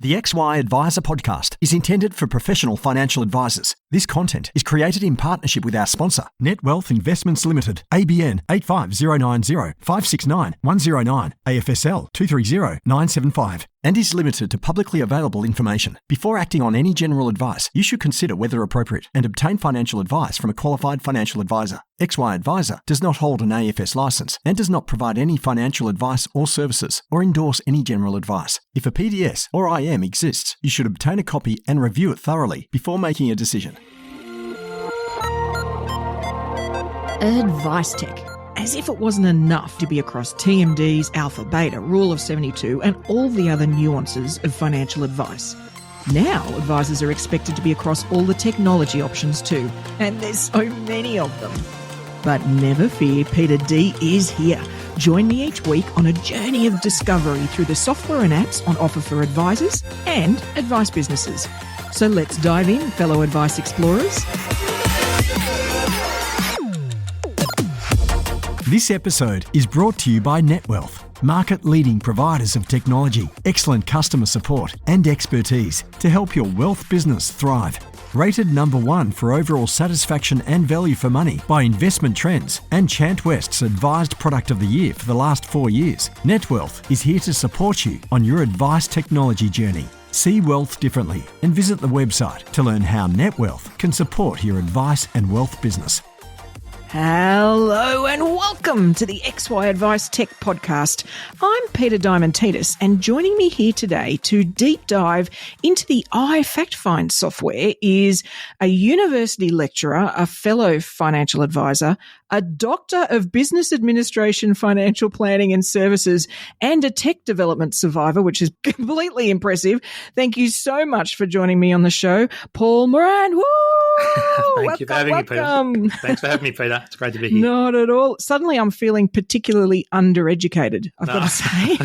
The XY Advisor podcast is intended for professional financial advisors. This content is created in partnership with our sponsor, Net Wealth Investments Limited, ABN 85090 569 109, AFSL 230 975, and is limited to publicly available information. Before acting on any general advice, you should consider whether appropriate and obtain financial advice from a qualified financial advisor. XY Advisor does not hold an AFS license and does not provide any financial advice or services or endorse any general advice. If a PDS or IM exists, you should obtain a copy and review it thoroughly before making a decision. AdviceTech. As if it wasn't enough to be across TMDs, Alpha, Beta, Rule of 72 and all the other nuances of financial advice. Now, advisors are expected to be across all the technology options too, and there's so many of them. But never fear, Peita D is here. Join me each week on a journey of discovery through the software and apps on offer for advisors and advice businesses. So let's dive in, fellow advice explorers. This episode is brought to you by NetWealth, market-leading providers of technology, excellent customer support and expertise to help your wealth business thrive. Rated number 1 for overall satisfaction and value for money by Investment Trends and Chant West's Advised Product of the Year for the last 4 years, NetWealth is here to support you on your advice technology journey. See wealth differently and visit the website to learn how NetWealth can support your advice and wealth business. Hello and welcome to the XY Advice Tech Podcast. I'm Peita Diamantidis, and joining me here today to deep dive into the iFactFind software is a university lecturer, a fellow financial advisor, a doctor of business administration, financial planning and services, and a tech development survivor, which is completely impressive. Thank you so much for joining me on the show, Paul Moran. Woo! Thank you for having me, Peita. Thanks for having me, Peita. It's great to be here. Not at all. Suddenly I'm feeling particularly undereducated, I've got to say.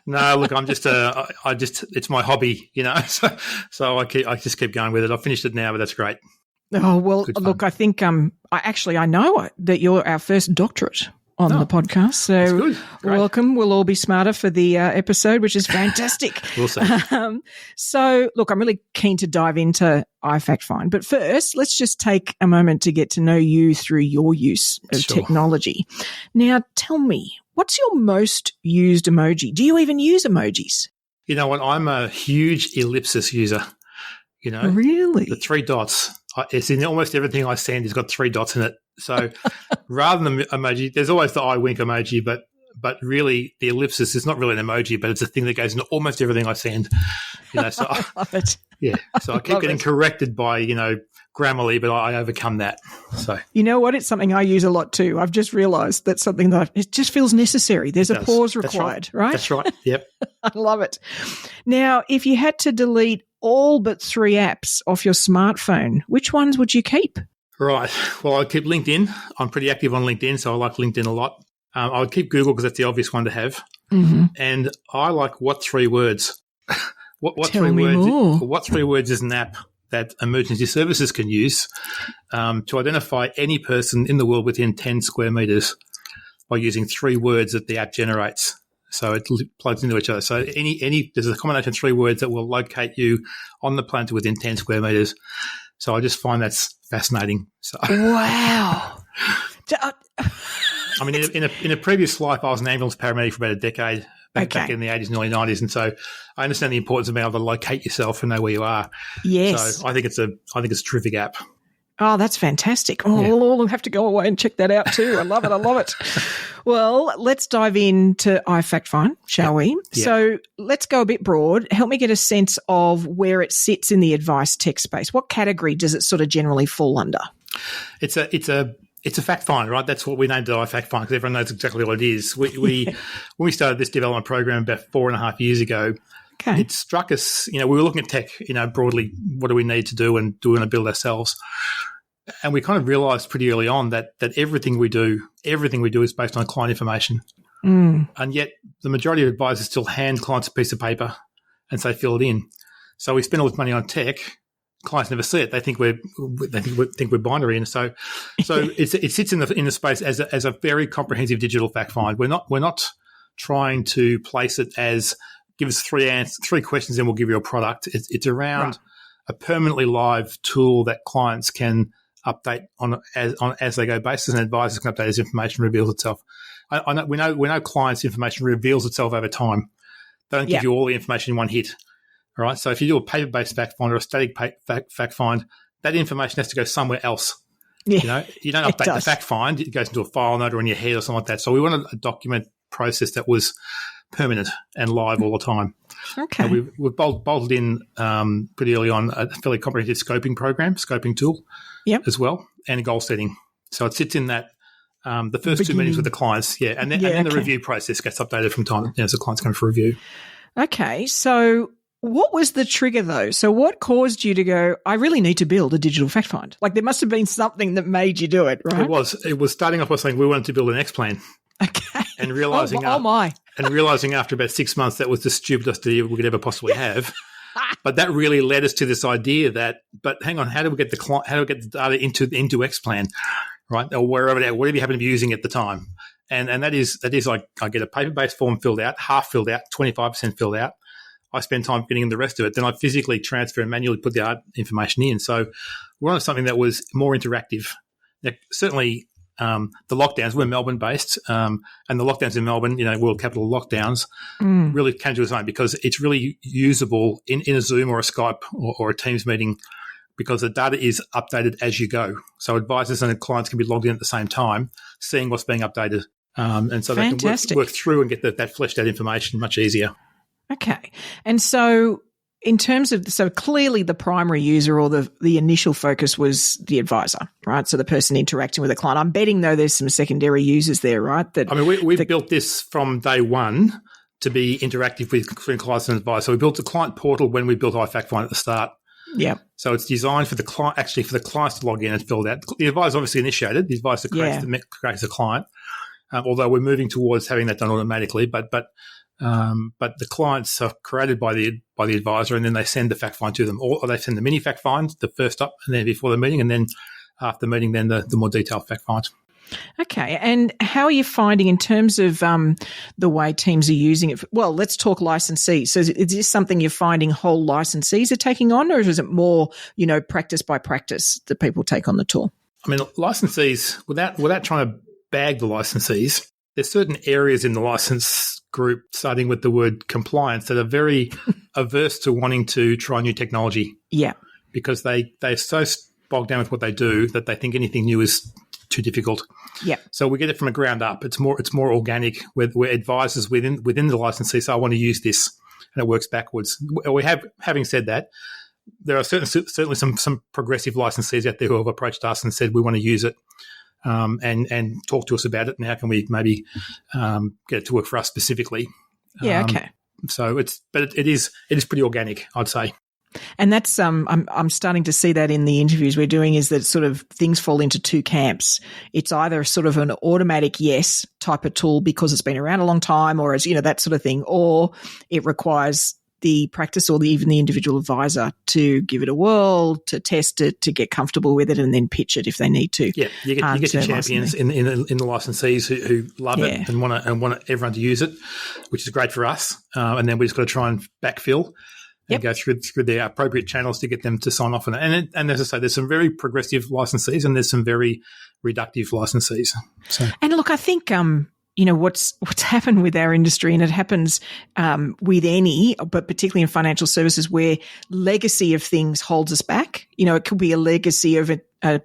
No, look, it's my hobby, so I just keep going with it. I finished it now, but that's great. Oh, well, look, I think I know that you're our first doctorate on the podcast. So welcome. We'll all be smarter for the episode, which is fantastic. We'll see. So, look, I'm really keen to dive into iFactFind. But first, let's just take a moment to get to know you through your use of technology. Now, tell me, what's your most used emoji? Do you even use emojis? You know what? I'm a huge ellipsis user. Really? The 3 dots. It's in almost everything I send. It's got 3 dots in it. So rather than the emoji, there's always the I wink emoji, but really the ellipsis is not really an emoji, but it's a thing that goes into almost everything I send. So I love it. Yeah. So I keep getting corrected by, Grammarly, but I overcome that. So you know what? It's something I use a lot too. I've just realised that's something that it just feels necessary. There's a pause required, right? That's right. Yep. I love it. Now, if you had to delete all but 3 apps off your smartphone, which ones would you keep? Right. Well, I keep LinkedIn. I'm pretty active on LinkedIn, so I like LinkedIn a lot. I would keep Google because that's the obvious one to have. Mm-hmm. And I like What 3 Words. What Tell me more. What 3 Words is an app that emergency services can use to identify any person in the world within 10 square meters by using 3 words that the app generates. So it plugs into each other. So there's a combination of 3 words that will locate you on the planet within 10 square meters. So I just find that's fascinating. So, wow. I mean, in a previous life, I was an ambulance paramedic for about a decade back in the 80s and early 90s. And so I understand the importance of being able to locate yourself and know where you are. Yes. So I think it's a terrific app. Oh, that's fantastic. Oh, yeah. We'll have to go away and check that out too. I love it. Well, let's dive into iFactFind, shall we? Yeah. So let's go a bit broad. Help me get a sense of where it sits in the advice tech space. What category does it sort of generally fall under? It's a fact find, right? That's what we named it iFactFind because everyone knows exactly what it is. When we started this development program about 4.5 years ago, it struck us, we were looking at tech, broadly, what do we need to do and do we want to build ourselves? And we kind of realized pretty early on that everything we do is based on client information. Mm. And yet the majority of advisors still hand clients a piece of paper and say, fill it in. So we spend all this money on tech. Clients never see it. They think we're binary, and so it sits in the space as a very comprehensive digital fact find. We're not trying to place it as give us three questions, and we'll give you a product. It's around a permanently live tool that clients can update on as they go basis, and advisors can update as information reveals itself. We know clients' information reveals itself over time. They don't give you all the information in one hit. All right. So if you do a paper-based fact find or a static fact find, that information has to go somewhere else. Yeah, you don't update the fact find; it goes into a file note or in your head or something like that. So we wanted a document process that was permanent and live all the time. Okay. We've bolted in pretty early on a fairly comprehensive scoping tool, as well, and goal setting. So it sits in that the first 2 meetings with the clients, and then the review process gets updated from time as the clients come for review. Okay, so what was the trigger though? So what caused you to go, I really need to build a digital fact find? Like there must have been something that made you do it, right? It was starting off by saying we wanted to build an X plan. Okay. And realizing after about 6 months that was the stupidest idea we could ever possibly have. But that really led us to this idea that, but hang on, how do we get the data into X plan, right? Or whatever you happen to be using at the time. And that is like I get a paper-based form filled out, half filled out, 25% filled out. I spend time getting in the rest of it. Then I physically transfer and manually put the art information in. So we wanted something that was more interactive. Now, certainly the lockdowns, we're Melbourne-based, and the lockdowns in Melbourne, world capital lockdowns, really came to its own because it's really usable in a Zoom or a Skype or a Teams meeting because the data is updated as you go. So advisors and clients can be logged in at the same time, seeing what's being updated. And so Fantastic. They can work through and get that fleshed out information much easier. Okay. And so in terms of, so clearly the primary user or the initial focus was the advisor, right? So the person interacting with the client. I'm betting though there's some secondary users there, right? We've built this from day one to be interactive between clients and advisors. So we built a client portal when we built iFactFind at the start. Yeah. So it's designed for the client, actually for the clients to log in and fill out. The advisor obviously initiated. The advisor creates the client, although we're moving towards having that done automatically. But the clients are created by the advisor, and then they send the fact find to them, or they send the mini fact find, the first up, and then before the meeting, and then after the meeting, then the more detailed fact find. Okay, and how are you finding in terms of the way teams are using it? Well, let's talk licensees. So is this something you're finding whole licensees are taking on, or is it more, practice by practice that people take on the tool? I mean, licensees, without trying to bag the licensees, there's certain areas in the license group, starting with the word compliance, that are very averse to wanting to try new technology. Yeah. Because they're so bogged down with what they do that they think anything new is too difficult. Yeah. So we get it from a ground up. It's more organic, where advisors within the licensee say, I want to use this, and it works backwards. Having said that, there are certainly some progressive licensees out there who have approached us and said, we want to use it. And talk to us about it, and how can we maybe get it to work for us specifically? Okay. So it is pretty organic, I'd say. And that's I'm starting to see that in the interviews we're doing, is that sort of things fall into two camps. It's either sort of an automatic yes type of tool because it's been around a long time, or as that sort of thing, or it requires the practice or even the individual advisor to give it a whirl, to test it, to get comfortable with it, and then pitch it if they need to. Yeah, you get your champions in the licensees who love it and want everyone to use it, which is great for us. And then we just got to try and backfill and go through the appropriate channels to get them to sign off on it. And as I say, there's some very progressive licensees and there's some very reductive licensees. So. And look, I think what's happened with our industry, and it happens with any, but particularly in financial services, where legacy of things holds us back. It could be a legacy of a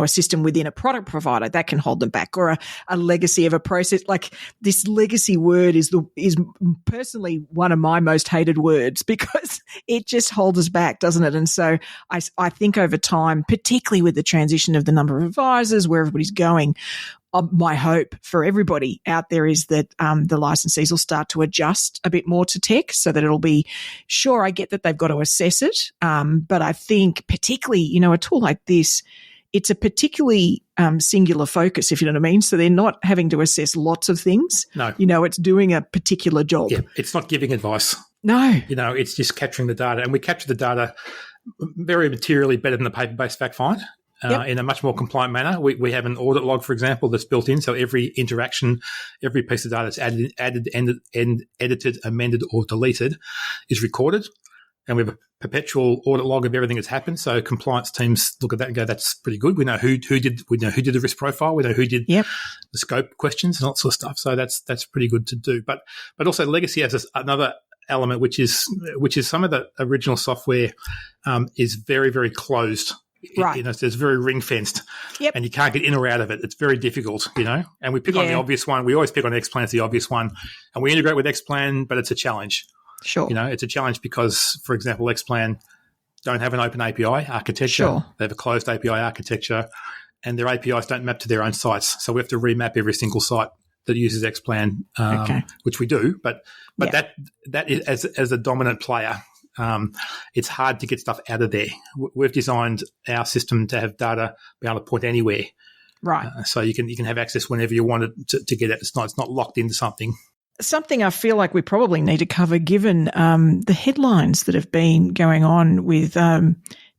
system within a product provider that can hold them back, or a legacy of a process. Like, this legacy word is personally one of my most hated words, because it just holds us back, doesn't it? And so I think over time, particularly with the transition of the number of advisors, where everybody's going, my hope for everybody out there is that the licensees will start to adjust a bit more to tech, so that it'll be, sure, I get that they've got to assess it, but I think particularly, a tool like this, it's a particularly singular focus, if you know what I mean. So they're not having to assess lots of things. No. It's doing a particular job. Yeah, it's not giving advice. No. It's just capturing the data. And we capture the data very materially better than the paper-based fact find. in a much more compliant manner. We have an audit log, for example, that's built in. So every interaction, every piece of data that's added, edited, amended, or deleted is recorded. And we have a perpetual audit log of everything that's happened. So compliance teams look at that and go, "That's pretty good." We know who did the risk profile. We know who did the scope questions and all that sort of stuff. So that's pretty good to do. But also legacy has another element, which is some of the original software is very, very closed. Right. It's very ring fenced, and you can't get in or out of it. It's very difficult, And we pick on the obvious one. We always pick on Xplan as the obvious one, and we integrate with Xplan, but it's a challenge. Sure. It's a challenge because, for example, Xplan don't have an open API architecture. Sure. They have a closed API architecture, and their APIs don't map to their own sites. So we have to remap every single site that uses Xplan, which we do. But that is as a dominant player, it's hard to get stuff out of there. We've designed our system to have data be able to point anywhere. Right. So you can have access whenever you want it to get it. It's not locked into something. Something I feel like we probably need to cover, given the headlines that have been going on with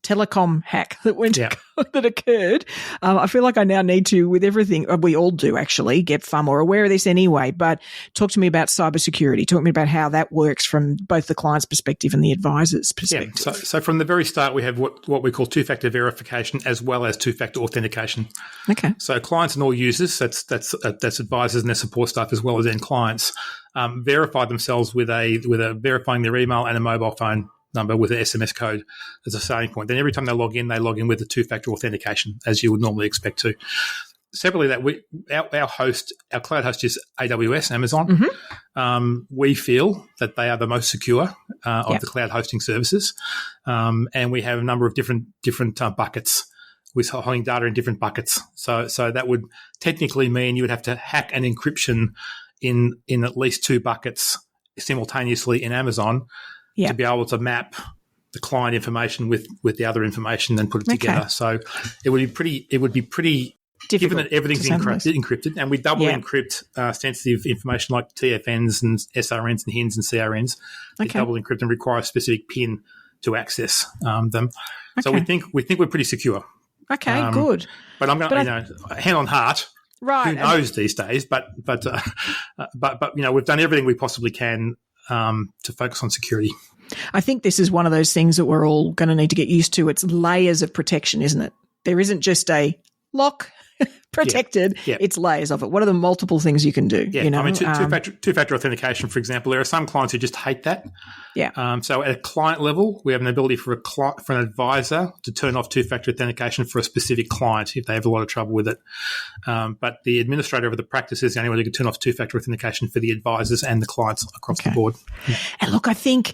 telecom hack that occurred. I feel like I now need to, with everything, we all do actually, get far more aware of this anyway, but talk to me about cybersecurity. Talk to me about how that works from both the client's perspective and the advisor's perspective. Yeah, so from the very start, we have what we call two-factor verification as well as two-factor authentication. Okay. So clients and all users, that's advisors and their support staff as well as end clients, verify themselves with a verifying their email and a mobile phone number with an SMS code as a starting point. Then every time they log in with a two-factor authentication, as you would normally expect to. Separately, our cloud host is AWS, Amazon. Mm-hmm. We feel that they are the most secure of the cloud hosting services, and we have a number of different buckets. We're holding data in different buckets. So that would technically mean you would have to hack an encryption in at least two buckets simultaneously in Amazon to be able to map the client information with the other information and put it together. So it would be pretty difficult, given that everything's encrypted, and we double encrypt sensitive information like TFNs and SRNs and HINs and CRNs. They double encrypt and require a specific PIN to access them. Okay. So we think we're pretty secure. Okay, good. But I'm going to, hand on heart. Right. Who knows these days? But we've done everything we possibly can to focus on security. I think this is one of those things that we're all going to need to get used to. It's layers of protection, isn't it? There isn't just a lock protected. Yeah. It's layers of it. What are the multiple things you can do? Yeah. I mean, two-factor authentication, for example, there are some clients who just hate that. Yeah. So at a client level, we have an ability for an advisor to turn off two-factor authentication for a specific client if they have a lot of trouble with it. But the administrator of the practice is the only one who can turn off two-factor authentication for the advisors and the clients across the board. Yeah. And look, I think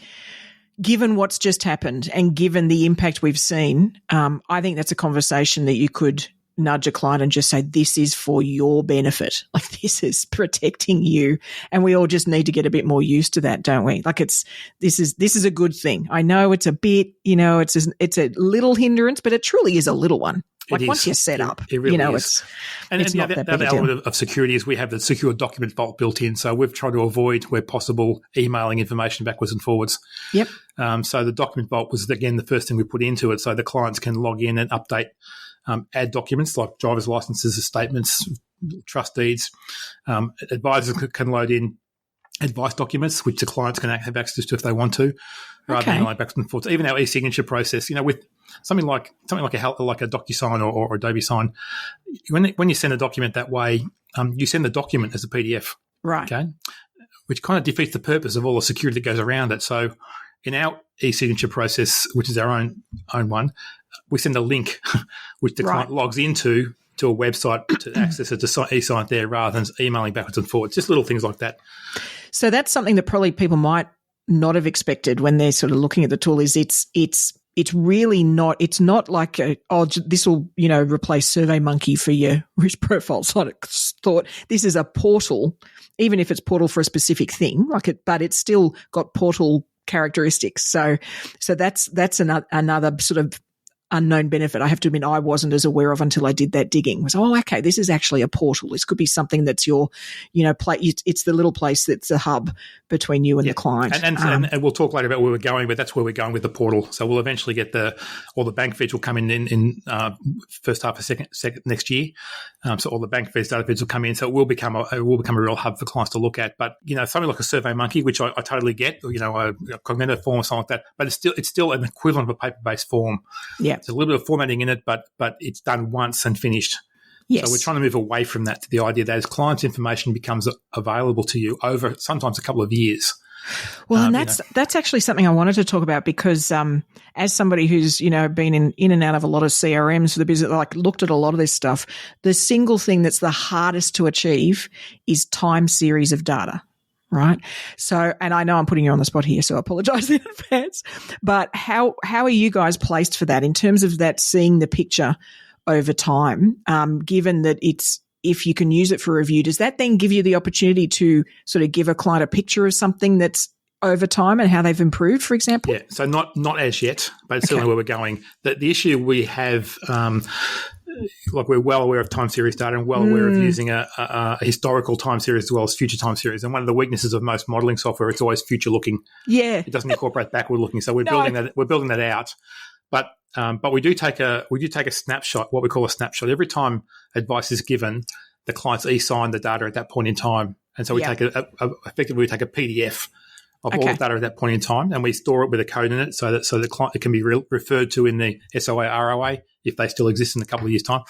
given what's just happened and given the impact we've seen, I think that's a conversation that you could nudge a client and just say, this is for your benefit. Like, this is protecting you. And we all just need to get a bit more used to that, don't we? Like, this is a good thing. I know it's a bit, it's a little hindrance, but it truly is a little one. Like, once you're set up, it really is. it's not that big a deal. The other element of security is we have the secure document vault built in. So we've tried to avoid, where possible, emailing information backwards and forwards. Yep. So the document vault was, again, the first thing we put into it, so the clients can log in and update, add documents like driver's licenses, statements, trust deeds. Advisors can load in advice documents, which the clients can have access to if they want to, rather than like backwards and forwards. Even our e-signature process, with something like a DocuSign or Adobe Sign, when you send a document that way, you send the document as a PDF, right? Okay, which kind of defeats the purpose of all the security that goes around it. So, in our e-signature process, which is our own one, we send a link which the client logs into to a website to access it to e-sign there, rather than emailing backwards and forwards. Just little things like that. So that's something that probably people might not have expected when they're sort of looking at the tool. Is it's really not. It's not like this will replace SurveyMonkey for your risk profiles. I thought this is a portal, even if it's portal for a specific thing, but it's still got portal characteristics. So that's another sort of unknown benefit. I have to admit, I wasn't as aware of until I did that digging. Was, okay, this is actually a portal. This could be something that's your, it's the little place that's a hub between you and the client. And we'll talk later about where we're going, but that's where we're going with the portal. So we'll eventually get all the bank feeds will come in first half of second next year. So all the bank feeds, data feeds will come in. So it will become a real hub for clients to look at. But something like a SurveyMonkey, which I totally get, a cognitive form or something like that, but it's still an equivalent of a paper-based form. Yeah. There's a little bit of formatting in it, but it's done once and finished. Yes. So we're trying to move away from that to the idea that as clients' information becomes available to you over sometimes a couple of years. Well, and that's actually something I wanted to talk about because as somebody who's, been in and out of a lot of CRMs for the business, looked at a lot of this stuff, the single thing that's the hardest to achieve is time series of data. Right. So, and I know I'm putting you on the spot here, so I apologize in advance, but how are you guys placed for that in terms of that seeing the picture over time, given that if you can use it for review, does that then give you the opportunity to sort of give a client a picture of something that's over time and how they've improved, for example? Yeah. So not as yet, but it's certainly where we're going. The issue we have, we're well aware of time series data and well aware of using a historical time series as well as future time series. And one of the weaknesses of most modeling software, it's always future looking. Yeah. It doesn't incorporate backward looking. So we're building that out. But we do take a snapshot, what we call a snapshot. Every time advice is given, the clients e-sign the data at that point in time. And so we take effectively we take a PDF of all the data at that point in time, and we store it with a code in it so that the client, it can be referred to in the SOA, ROA if they still exist in a couple of years' time.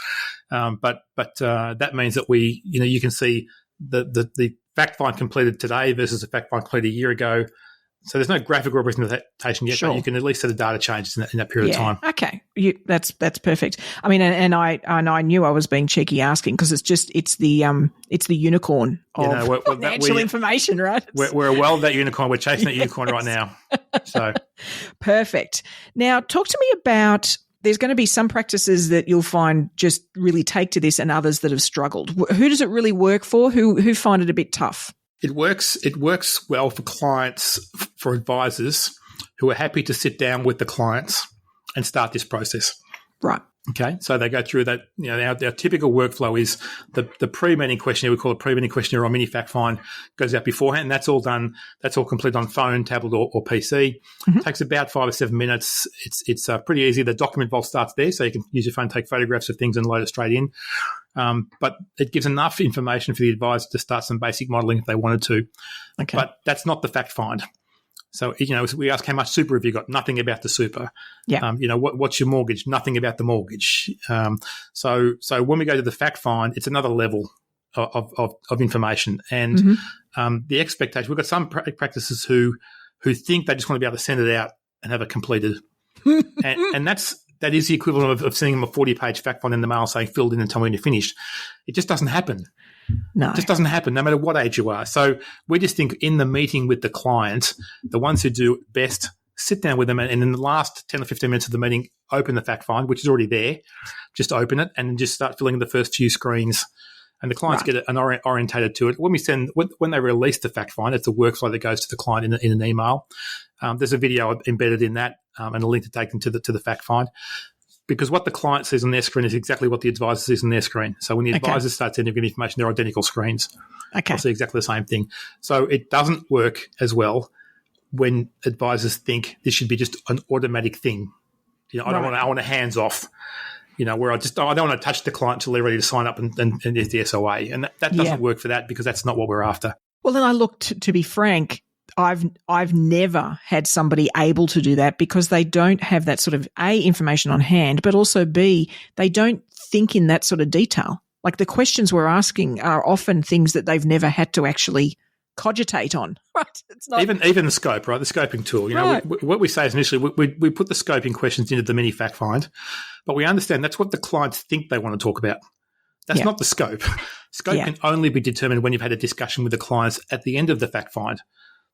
But that means that you can see the fact find completed today versus the fact find completed a year ago. So there's no graphical representation yet, but you can at least see the data changes in that period of time. Okay, that's perfect. I mean, and I knew I was being cheeky asking because it's the unicorn of financial information, right? We're a well of that unicorn. We're chasing that unicorn right now. So perfect. Now, talk to me about. There's going to be some practices that you'll find just really take to this, and others that have struggled. Who does it really work for? Who find it a bit tough? It works well for clients, for advisors who are happy to sit down with the clients and start this process. Right. Okay. So they go through that. Our typical workflow is the pre-meeting questionnaire. We call it pre-meeting questionnaire or mini fact find goes out beforehand. And that's all done. That's all completed on phone, tablet, or PC. Mm-hmm. It takes about 5 or 7 minutes. It's pretty easy. The document vault starts there, so you can use your phone, take photographs of things, and load it straight in. But it gives enough information for the advisor to start some basic modelling if they wanted to. Okay. But that's not the fact find. So, we ask how much super have you got? Nothing about the super. Yeah. What's your mortgage? Nothing about the mortgage. So when we go to the fact find, it's another level of information. And the expectation, we've got some practices who think they just want to be able to send it out and have it completed. and that is the equivalent of sending them a 40-page fact find in the mail saying, filled in and tell me when you're finished. It just doesn't happen. No. It just doesn't happen no matter what age you are. So we just think in the meeting with the client, the ones who do it best, sit down with them and in the last 10 or 15 minutes of the meeting, open the fact find, which is already there. Just open it and just start filling in the first few screens. And the clients get orientated to it. When they release the fact find, it's a workflow that goes to the client in an email. There's a video embedded in that and a link to take them to the fact find. Because what the client sees on their screen is exactly what the advisor sees on their screen. So when the advisor starts sending information, they're identical screens. Okay. They'll see exactly the same thing. So it doesn't work as well when advisors think this should be just an automatic thing. I want a hands off. Where I don't want to touch the client until they're ready to sign up and there's the SOA. And that doesn't work for that because that's not what we're after. Well, then I look, to be frank, I've never had somebody able to do that because they don't have that sort of A, information on hand, but also B, they don't think in that sort of detail. Like the questions we're asking are often things that they've never had to actually cogitate on. Right? It's not even the scope, right? The scoping tool. What we say is initially we put the scoping questions into the mini fact find, but we understand that's what the clients think they want to talk about. That's not the scope. Scope can only be determined when you've had a discussion with the clients at the end of the fact find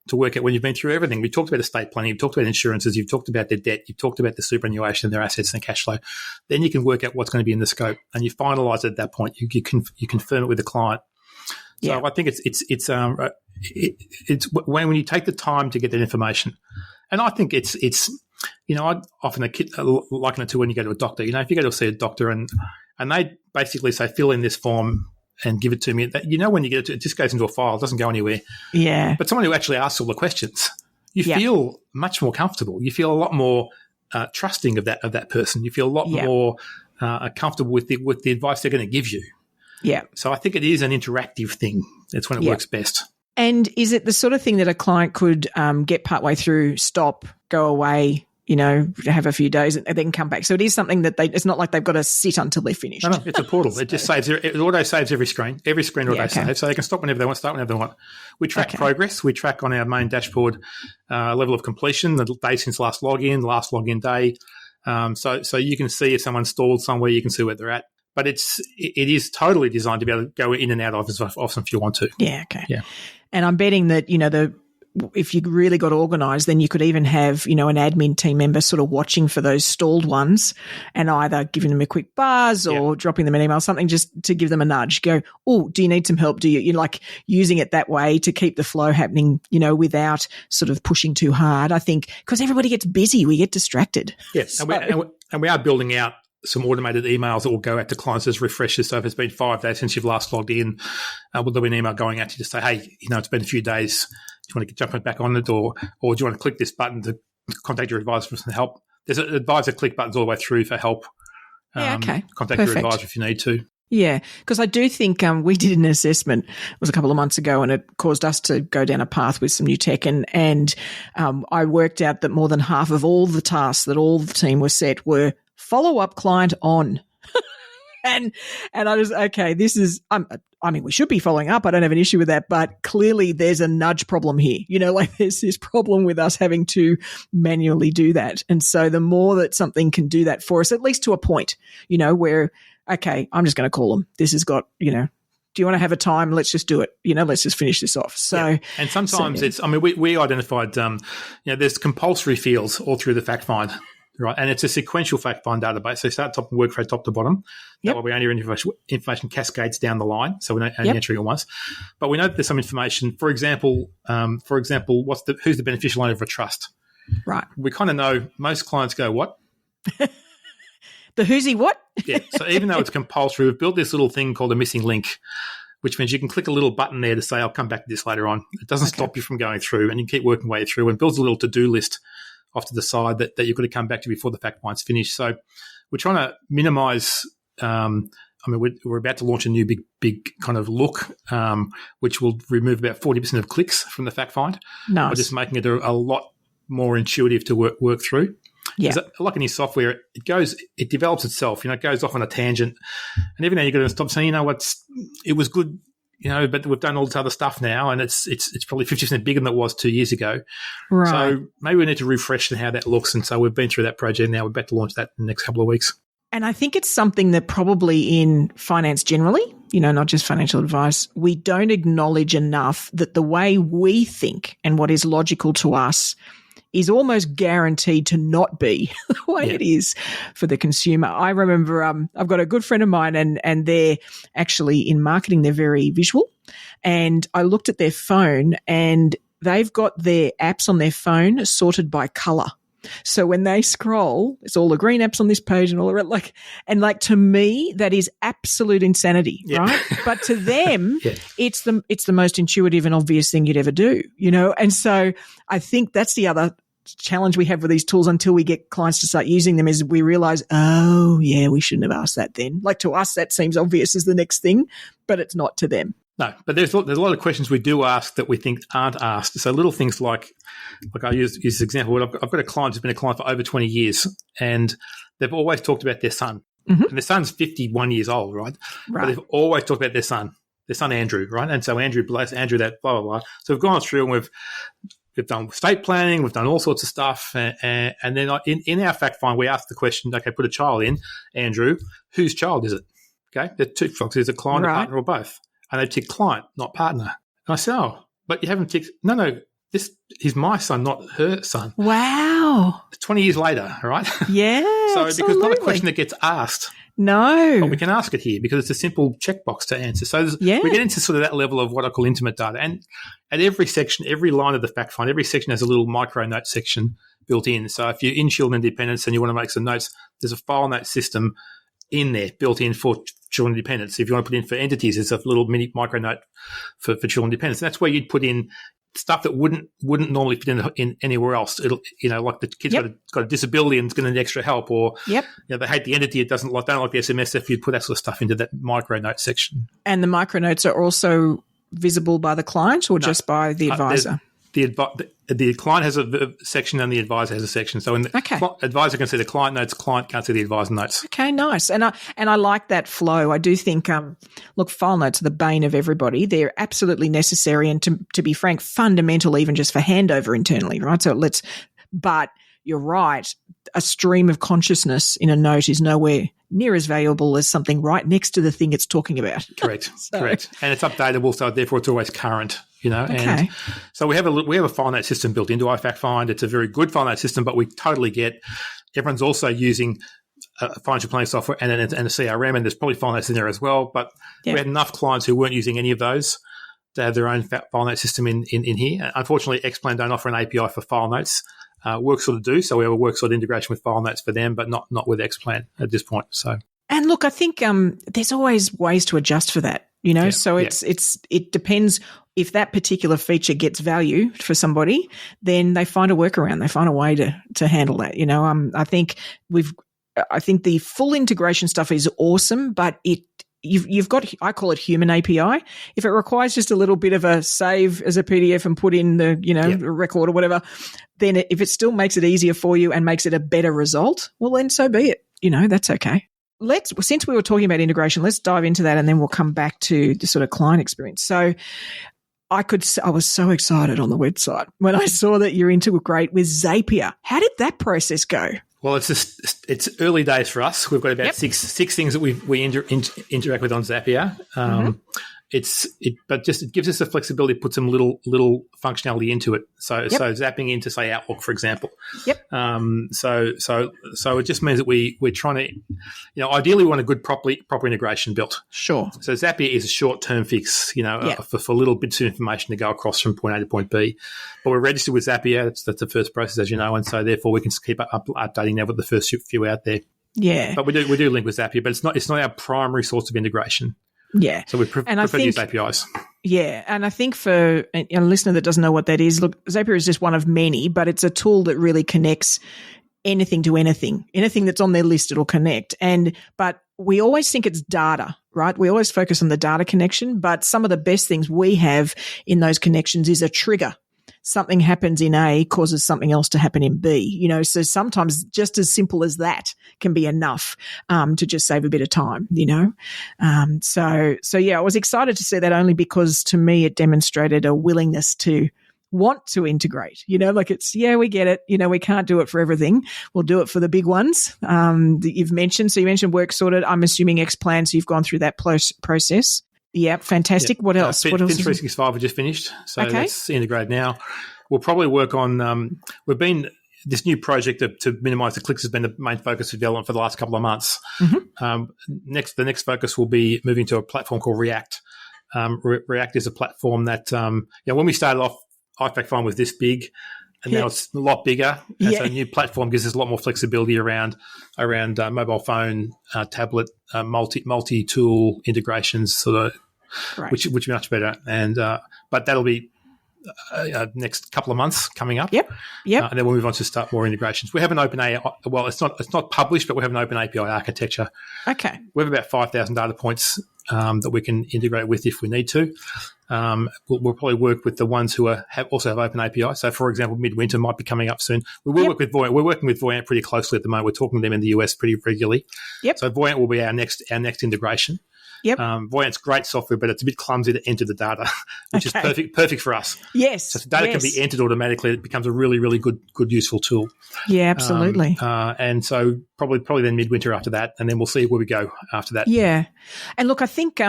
to work out when you've been through everything. We talked about estate planning, you've talked about insurances, you've talked about their debt, you've talked about the superannuation of their assets and their cash flow. Then you can work out what's going to be in the scope and you finalise it at that point. You confirm it with the client. So I think it's when you take the time to get that information, and I think it's I'd often liken it to when you go to a doctor. If you go to see a doctor and they basically say, fill in this form and give it to me, when you get it just goes into a file, it doesn't go anywhere. Yeah. But someone who actually asks all the questions, you feel much more comfortable. You feel a lot more trusting of that person. You feel a lot more comfortable with the advice they're going to give you. Yeah. So I think it is an interactive thing. That's when it works best. And is it the sort of thing that a client could get partway through, stop, go away, have a few days and then come back? So it is something that it's not like they've got to sit until they're finished. No, it's a portal. It just saves, it auto saves every screen. Every screen auto saves. So they can stop whenever they want, start whenever they want. We track progress. We track on our main dashboard level of completion, the day since last login, last login day. So you can see if someone's stalled somewhere, you can see where they're at. But it is totally designed to be able to go in and out of as often if you want to. Yeah, okay. Yeah. And I'm betting that, if you really got organised, then you could even have, an admin team member sort of watching for those stalled ones and either giving them a quick buzz or dropping them an email, something just to give them a nudge. Go, oh, do you need some help? Do you like using it that way to keep the flow happening, without sort of pushing too hard? I think because everybody gets busy, we get distracted. Yes, so. and we are building out some automated emails that will go out to clients as refreshers. So if it's been 5 days since you've last logged in, will there be an email going out to you to say, hey, it's been a few days. Do you want to jump back on it or do you want to click this button to contact your advisor for some help? There's advisor click buttons all the way through for help. Contact your advisor if you need to. Yeah, because I do think we did an assessment, it was a couple of months ago, and it caused us to go down a path with some new tech. And I worked out that more than half of all the tasks that all the team were set were follow-up client on. and I was, this is, we should be following up. I don't have an issue with that, but clearly there's a nudge problem here. There's this problem with us having to manually do that. And so the more that something can do that for us, at least to a point, where, I'm just going to call them. This has got, do you want to have a time? Let's just do it. Let's just finish this off. So, and sometimes we identified, there's compulsory fields all through the FactFind. Right, and it's a sequential fact-find database. So start top and work from top to bottom. That way we only information cascades down the line, so we're not only entering it once. But we know that there's some information. For example, who's the beneficial owner of a trust? Right. We kind of know most clients go, what? The who's he what? Yeah. So even though it's compulsory, we've built this little thing called a missing link, which means you can click a little button there to say, I'll come back to this later on. It doesn't stop you from going through, and you keep working your way through, and builds a little to-do list off to the side that you've got to come back to before the fact-find's finished. So we're trying to minimise we're about to launch a new big kind of look, which will remove about 40% of clicks from the fact-find. Nice. By just making it a lot more intuitive to work through. Yeah. Like any software, it develops itself. It goes off on a tangent. And every now you've got to stop saying, it was good, but we've done all this other stuff now, and it's probably 50% bigger than it was 2 years ago. Right. So maybe we need to refresh how that looks. And so we've been through that project now. We're about to launch that in the next couple of weeks. And I think it's something that probably in finance generally, not just financial advice, we don't acknowledge enough that the way we think and what is logical to us is almost guaranteed to not be the way it is for the consumer. I remember I've got a good friend of mine and they're actually in marketing, they're very visual. And I looked at their phone and they've got their apps on their phone sorted by colour. So when they scroll, it's all the green apps on this page and all the red, to me, that is absolute insanity, right? But to them, it's the most intuitive and obvious thing you'd ever do, And so I think that's the other challenge we have with these tools until we get clients to start using them is we realize, we shouldn't have asked that then. To us, that seems obvious as the next thing, but it's not to them. No, but there's a lot of questions we do ask that we think aren't asked. So little things like I use this example. I've got a client who's been a client for over 20 years, and they've always talked about their son. Mm-hmm. And their son's 51 years old, right? But they've always talked about their son Andrew, right? And so Andrew bless Andrew that blah, blah, blah. So we've gone through and we've done estate planning, we've done all sorts of stuff. And then in our fact find, we ask the question, okay, put a child in, Andrew, whose child is it? Okay, there are two folks. Is it client, a partner, or both? And they tick client, not partner. And I said, but you haven't ticked, no, this is my son, not her son. Wow. 20 years later, right? Yeah, so absolutely. Because it's not a question that gets asked. No. But we can ask it here because it's a simple checkbox to answer. So we get into sort of that level of what I call intimate data. And at every section, every line of the fact find, every section has a little micro note section built in. So if you're in Children Independence and you want to make some notes, there's a file note system in there built in for Children Independence. If you want to put in for entities, there's a little mini micro note for Children Independence. And that's where you'd put in stuff that wouldn't normally fit in anywhere else. It'll, like the kid's got a disability and it's going to need extra help, or they hate the entity, don't like the SMS. If you'd put that sort of stuff into that micro note section. And the micro notes are also visible by the client or just by the advisor? The client has a section and the advisor has a section. So the advisor can see the client notes, client can't see the advisor notes. Okay, nice. And I like that flow. I do think, file notes are the bane of everybody. They're absolutely necessary and, to be frank, fundamental even just for handover internally, right? But you're right, a stream of consciousness in a note is nowhere near as valuable as something right next to the thing it's talking about. Correct. And it's updatable, so therefore it's always current. And so we have a file note system built into iFactFind. It's a very good file note system, but we totally get everyone's also using financial planning software and a CRM, and there's probably file notes in there as well. But we had enough clients who weren't using any of those to have their own file note system in here. Unfortunately, Xplan don't offer an API for file notes. WorkSort do, so we have a WorkSort integration with file notes for them, but not with Xplan at this point. So, and look, I think there's always ways to adjust for that. So it depends. If that particular feature gets value for somebody, then they find a workaround. They find a way to handle that. I think the full integration stuff is awesome, but you've got, I call it human API. If it requires just a little bit of a save as a PDF and put in the, a record or whatever, then if it still makes it easier for you and makes it a better result, well, then so be it. That's okay. Since we were talking about integration, let's dive into that and then we'll come back to the sort of client experience. So I was so excited on the website when I saw that you're integrate with Zapier. How did that process go? Well, it's early days for us. We've got about six things that we interact with on Zapier. But it gives us the flexibility to put some little functionality into it. So zapping into, say, Outlook, for example. So it just means that we're trying to, ideally we want a good proper integration built. Sure. So Zapier is a short-term fix, for little bits of information to go across from point A to point B. But we're registered with Zapier. That's the first process, as you know, and so therefore we can keep updating now with the first few out there. Yeah. But we do link with Zapier, but it's not our primary source of integration. Yeah. So we prefer to use APIs. Yeah. And I think for a listener that doesn't know what that is, look, Zapier is just one of many, but it's a tool that really connects anything to anything. Anything that's on their list, it'll connect. But we always think it's data, right? We always focus on the data connection, but some of the best things we have in those connections is a trigger. Something happens in A causes something else to happen in B, so sometimes just as simple as that can be enough to just save a bit of time, So I was excited to see that only because to me it demonstrated a willingness to want to integrate, we get it, we can't do it for everything. We'll do it for the big ones that you've mentioned. So you mentioned WorkSort, I'm assuming Xplan, so you've gone through that process. Yeah, fantastic. What else? Fin 365 we just finished, so that's integrated now. We'll probably work on this new project to minimise the clicks has been the main focus of development for the last couple of months. The next focus will be moving to a platform called React. React is a platform that when we started off, iFactFind was this big, and now it's a lot bigger. And so a new platform gives us a lot more flexibility around mobile phone, tablet, multi-tool integrations, sort of, which is much better. And but that'll be next couple of months coming up. Yep. And then we'll move on to start more integrations. We have an open AI. Well, it's not published, but we have an open API architecture. Okay. We have about 5,000 data points that we can integrate with if we need to. We'll probably work with the ones who also have open API. So, for example, Midwinter might be coming up soon. We will work with Voyant. We're working with Voyant pretty closely at the moment. We're talking to them in the US pretty regularly. So Voyant will be our next integration. Voyant's great software, but it's a bit clumsy to enter the data, which is perfect for us. Yes. So if the data can be entered automatically, it becomes a really, really good useful tool. Yeah, absolutely. And so probably then Midwinter after that, and then we'll see where we go after that. Yeah. And look, I think